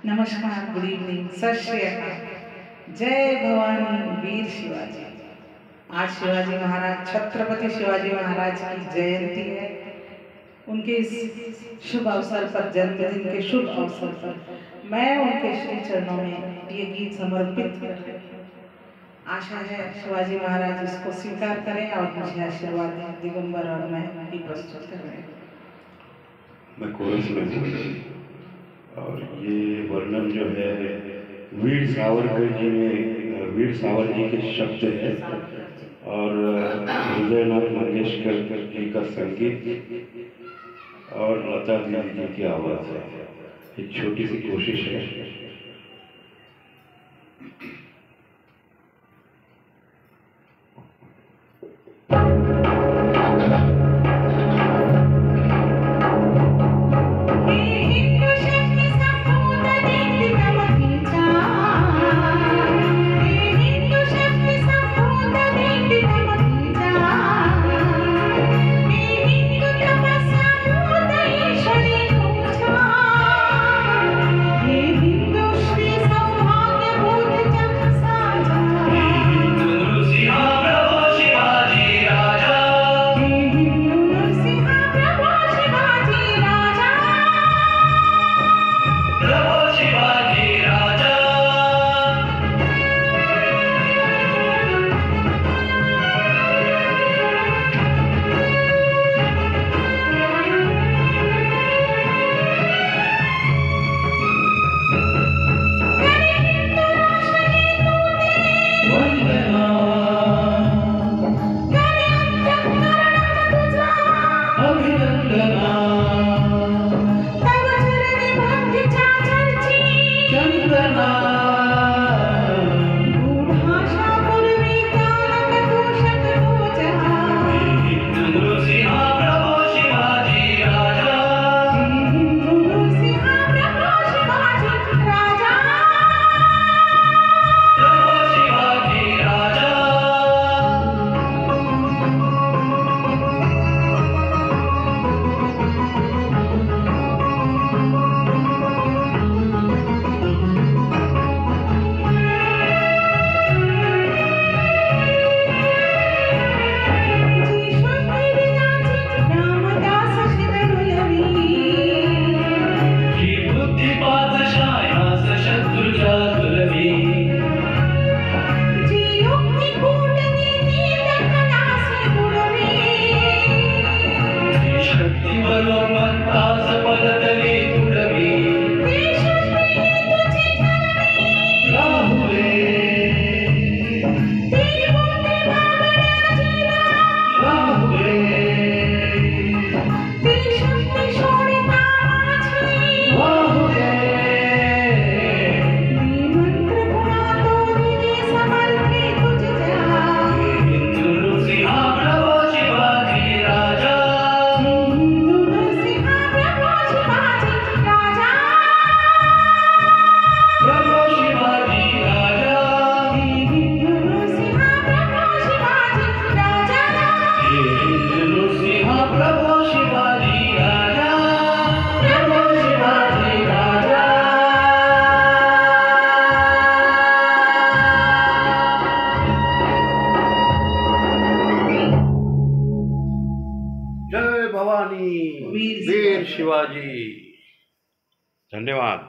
नमस्कार, good evening, सत श्री अकाल। जय भवानी वीर शिवाजी। आज शिवाजी महाराज, छत्रपति शिवाजी महाराज की जयंती है। उनके इस शुभ अवसर पर, जन्मदिन के शुभ अवसर पर मैं उनके श्री चरणों में ये गीत समर्पित कर रही हूँ। आशा है शिवाजी महाराज इसको स्वीकार करें और मुझे आशीर्वाद दें। दिगंबर और मैं ही प्रस्तुत कर रहे हैं। मैं कोरस में हूँ और ये वर्णन जो है वीर सावरकर जी में, वीर सावर जी के शब्द है और हृदयनाथ मंगेशकर जी का संगीत और लता दीदी जी की आवाज़ है। एक छोटी सी कोशिश है। जय भवानी वीर शिवाजी। धन्यवाद।